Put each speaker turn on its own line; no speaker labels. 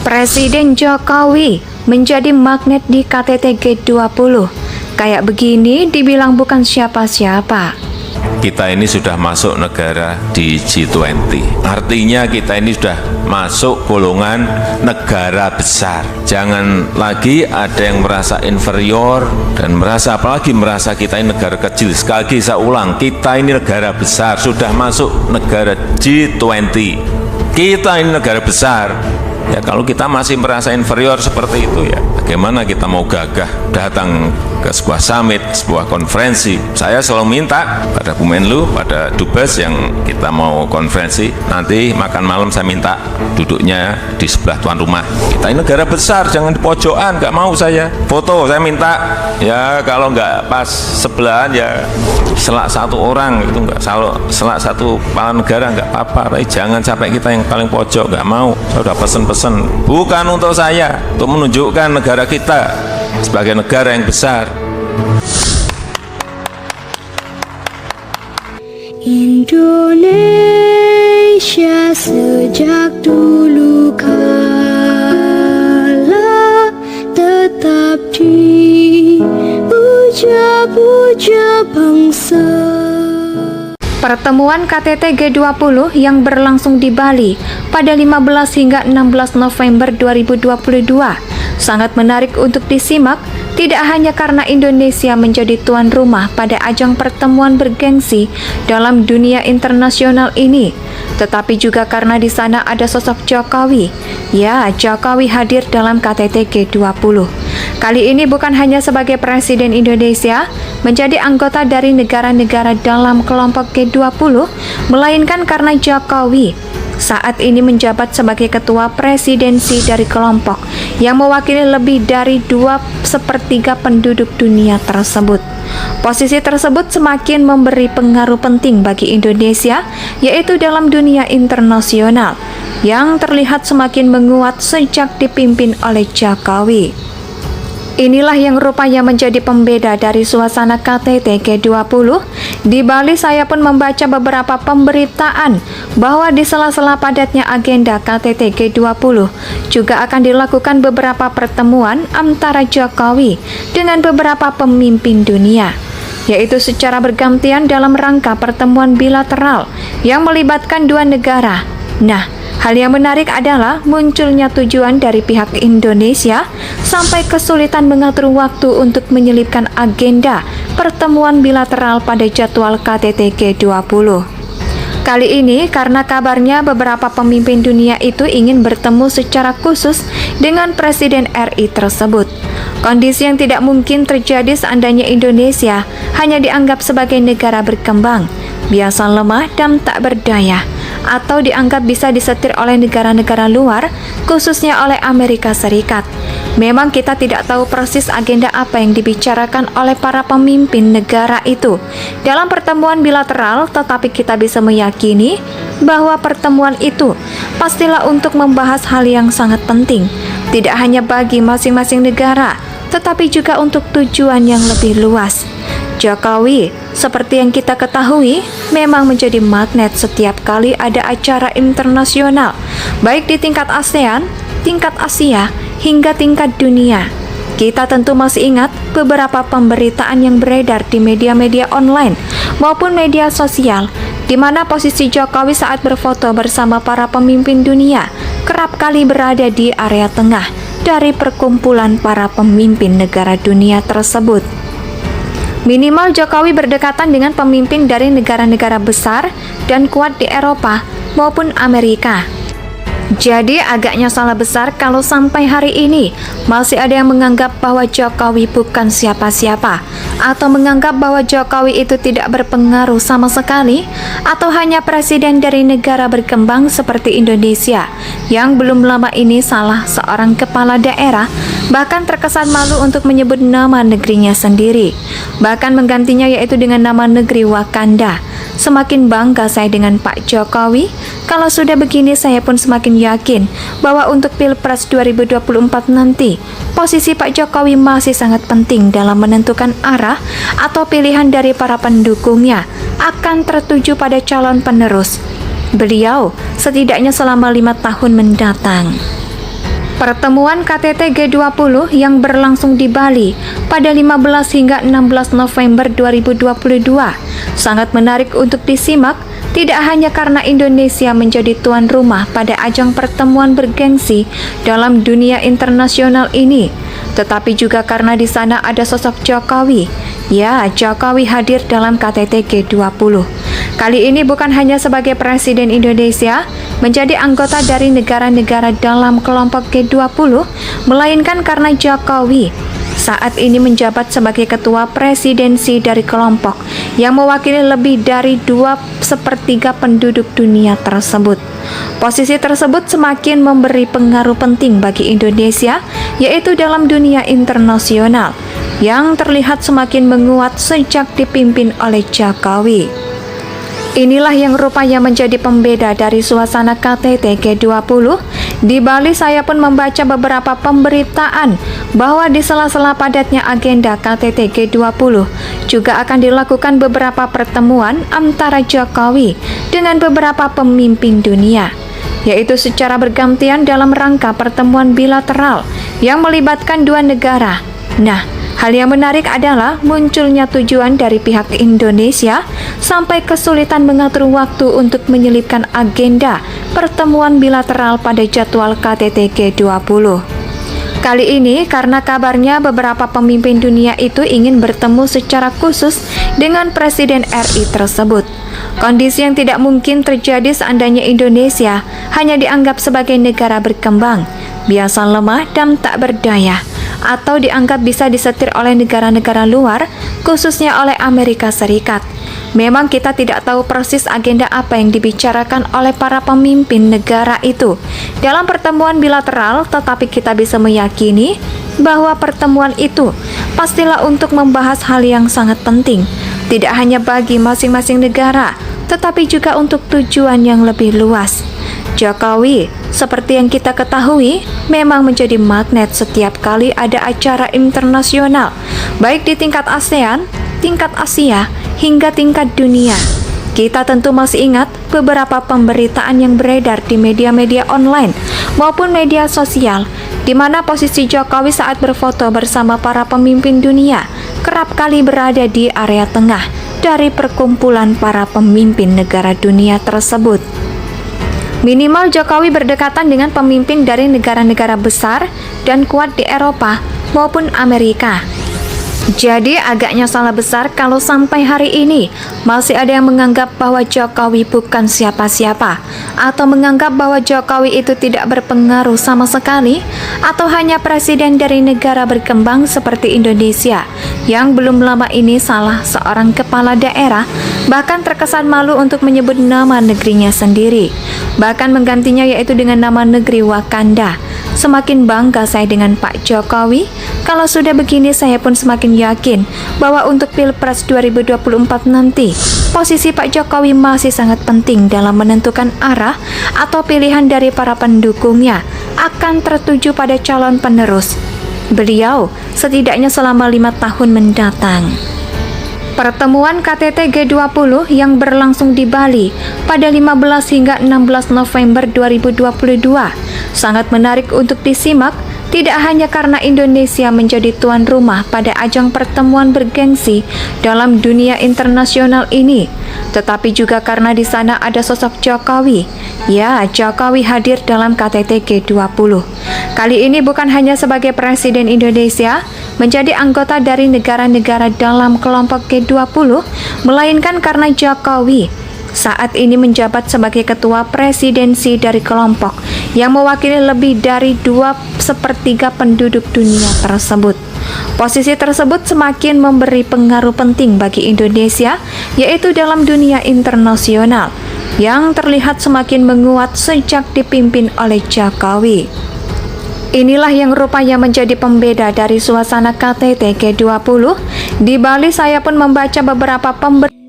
Presiden Jokowi menjadi magnet di KTT G20. Kayak begini dibilang bukan siapa-siapa.
Kita ini sudah masuk negara di G20. Artinya kita ini sudah masuk golongan negara besar. Jangan lagi ada yang merasa inferior dan merasa, apalagi merasa kita ini negara kecil. Sekali lagi saya ulang, kita ini negara besar, sudah masuk negara G20. Kita ini negara besar. Ya kalau kita masih merasa inferior seperti itu, ya bagaimana kita mau gagah datang ke sebuah summit, sebuah konferensi. Saya selalu minta pada Bu Menlu, pada Dubes yang kita mau konferensi, nanti makan malam saya minta duduknya di sebelah tuan rumah. Kita ini negara besar, jangan di pojokan, nggak mau saya. Foto saya minta, ya kalau nggak pas sebelahan ya selak satu orang, itu nggak selak satu kepala negara nggak apa-apa, tapi jangan sampai kita yang paling pojok, nggak mau. Saya udah pesen-pesen, bukan untuk saya, untuk menunjukkan negara kita sebagai negara yang besar.
Indonesia sejak dulu kala tetap dipuja-puja bangsa.
Pertemuan KTT G20 yang berlangsung di Bali pada 15 hingga 16 November 2022 sangat menarik untuk disimak, tidak hanya karena Indonesia menjadi tuan rumah pada ajang pertemuan bergengsi dalam dunia internasional ini, tetapi juga karena di sana ada sosok Jokowi. Ya, Jokowi hadir dalam KTT G20. Kali ini bukan hanya sebagai Presiden Indonesia menjadi anggota dari negara-negara dalam kelompok G20, melainkan karena Jokowi saat ini menjabat sebagai ketua presidensi dari kelompok yang mewakili lebih dari 2/3 penduduk dunia tersebut. Posisi tersebut semakin memberi pengaruh penting bagi Indonesia, yaitu dalam dunia internasional, yang terlihat semakin menguat sejak dipimpin oleh Jokowi. Inilah yang rupanya menjadi pembeda dari suasana KTT G20. Di Bali saya pun membaca beberapa pemberitaan bahwa di sela-sela padatnya agenda KTT G20 juga akan dilakukan beberapa pertemuan antara Jokowi dengan beberapa pemimpin dunia, yaitu secara bergantian dalam rangka pertemuan bilateral yang melibatkan dua negara. Nah, hal yang menarik adalah munculnya tujuan dari pihak Indonesia sampai kesulitan mengatur waktu untuk menyelipkan agenda pertemuan bilateral pada jadwal KTT G20. Kali ini karena kabarnya beberapa pemimpin dunia itu ingin bertemu secara khusus dengan Presiden RI tersebut. Kondisi yang tidak mungkin terjadi seandainya Indonesia hanya dianggap sebagai negara berkembang, biasa lemah dan tak berdaya, atau dianggap bisa disetir oleh negara-negara luar, khususnya oleh Amerika Serikat. Memang kita tidak tahu persis agenda apa yang dibicarakan oleh para pemimpin negara itu dalam pertemuan bilateral, tetapi kita bisa meyakini bahwa pertemuan itu pastilah untuk membahas hal yang sangat penting, tidak hanya bagi masing-masing negara, tetapi juga untuk tujuan yang lebih luas. Jokowi, seperti yang kita ketahui, memang menjadi magnet setiap kali ada acara internasional, baik di tingkat ASEAN, tingkat Asia, hingga tingkat dunia. Kita tentu masih ingat beberapa pemberitaan yang beredar di media-media online maupun media sosial, di mana posisi Jokowi saat berfoto bersama para pemimpin dunia kerap kali berada di area tengah dari perkumpulan para pemimpin negara dunia tersebut. Minimal Jokowi berdekatan dengan pemimpin dari negara-negara besar dan kuat di Eropa maupun Amerika. Jadi agaknya salah besar kalau sampai hari ini masih ada yang menganggap bahwa Jokowi bukan siapa-siapa, atau menganggap bahwa Jokowi itu tidak berpengaruh sama sekali, atau hanya presiden dari negara berkembang seperti Indonesia yang belum lama ini salah seorang kepala daerah bahkan terkesan malu untuk menyebut nama negerinya sendiri, bahkan menggantinya yaitu dengan nama negeri Wakanda. Semakin bangga saya dengan Pak Jokowi. Kalau sudah begini, saya pun semakin yakin bahwa untuk Pilpres 2024 nanti, posisi Pak Jokowi masih sangat penting dalam menentukan arah atau pilihan dari para pendukungnya akan tertuju pada calon penerus beliau setidaknya selama 5 tahun mendatang. Pertemuan KTT G20 yang berlangsung di Bali pada 15 hingga 16 November 2022 sangat menarik untuk disimak, tidak hanya karena Indonesia menjadi tuan rumah pada ajang pertemuan bergengsi dalam dunia internasional ini, tetapi juga karena di sana ada sosok Jokowi. Ya, Jokowi hadir dalam KTT G20. Kali ini bukan hanya sebagai Presiden Indonesia menjadi anggota dari negara-negara dalam kelompok G20, melainkan karena Jokowi saat ini menjabat sebagai ketua presidensi dari kelompok yang mewakili lebih dari 2/3 penduduk dunia tersebut. Posisi tersebut semakin memberi pengaruh penting bagi Indonesia, yaitu dalam dunia internasional, yang terlihat semakin menguat sejak dipimpin oleh Jokowi. Inilah yang rupanya menjadi pembeda dari suasana KTT G20. Di Bali saya pun membaca beberapa pemberitaan bahwa di sela-sela padatnya agenda KTT G20 juga akan dilakukan beberapa pertemuan antara Jokowi dengan beberapa pemimpin dunia, yaitu secara bergantian dalam rangka pertemuan bilateral yang melibatkan dua negara. Nah, hal yang menarik adalah munculnya tujuan dari pihak Indonesia sampai kesulitan mengatur waktu untuk menyelipkan agenda pertemuan bilateral pada jadwal KTT G20. Kali ini karena kabarnya beberapa pemimpin dunia itu ingin bertemu secara khusus dengan Presiden RI tersebut. Kondisi yang tidak mungkin terjadi seandainya Indonesia hanya dianggap sebagai negara berkembang, biasa lemah dan tak berdaya, atau dianggap bisa disetir oleh negara-negara luar, khususnya oleh Amerika Serikat. Memang kita tidak tahu persis agenda apa yang dibicarakan oleh para pemimpin negara itu dalam pertemuan bilateral, tetapi kita bisa meyakini bahwa pertemuan itu pastilah untuk membahas hal yang sangat penting, tidak hanya bagi masing-masing negara, tetapi juga untuk tujuan yang lebih luas. Jokowi, seperti yang kita ketahui, memang menjadi magnet setiap kali ada acara internasional, baik di tingkat ASEAN, tingkat Asia, hingga tingkat dunia. Kita tentu masih ingat beberapa pemberitaan yang beredar di media-media online maupun media sosial, di mana posisi Jokowi saat berfoto bersama para pemimpin dunia kerap kali berada di area tengah dari perkumpulan para pemimpin negara dunia tersebut. Minimal Jokowi berdekatan dengan pemimpin dari negara-negara besar dan kuat di Eropa maupun Amerika. Jadi agaknya salah besar kalau sampai hari ini masih ada yang menganggap bahwa Jokowi bukan siapa-siapa, atau menganggap bahwa Jokowi itu tidak berpengaruh sama sekali, atau hanya presiden dari negara berkembang seperti Indonesia yang belum lama ini salah seorang kepala daerah bahkan terkesan malu untuk menyebut nama negerinya sendiri, bahkan menggantinya yaitu dengan nama negeri Wakanda. Semakin bangga saya dengan Pak Jokowi. Kalau sudah begini, saya pun semakin yakin bahwa untuk Pilpres 2024 nanti, posisi Pak Jokowi masih sangat penting dalam menentukan arah atau pilihan dari para pendukungnya akan tertuju pada calon penerus beliau setidaknya selama 5 tahun mendatang. Pertemuan KTT G20 yang berlangsung di Bali pada 15 hingga 16 November 2022 sangat menarik untuk disimak, tidak hanya karena Indonesia menjadi tuan rumah pada ajang pertemuan bergengsi dalam dunia internasional ini, tetapi juga karena di sana ada sosok Jokowi. Ya, Jokowi hadir dalam KTT G20. Kali ini bukan hanya sebagai Presiden Indonesia menjadi anggota dari negara-negara dalam kelompok G20, melainkan karena Jokowi saat ini menjabat sebagai ketua presidensi dari kelompok yang mewakili lebih dari 2/3 penduduk dunia tersebut. Posisi tersebut semakin memberi pengaruh penting bagi Indonesia, yaitu dalam dunia internasional, yang terlihat semakin menguat sejak dipimpin oleh Jokowi. Inilah yang rupanya menjadi pembeda dari suasana KTT G20. Di Bali saya pun membaca beberapa pemberitaan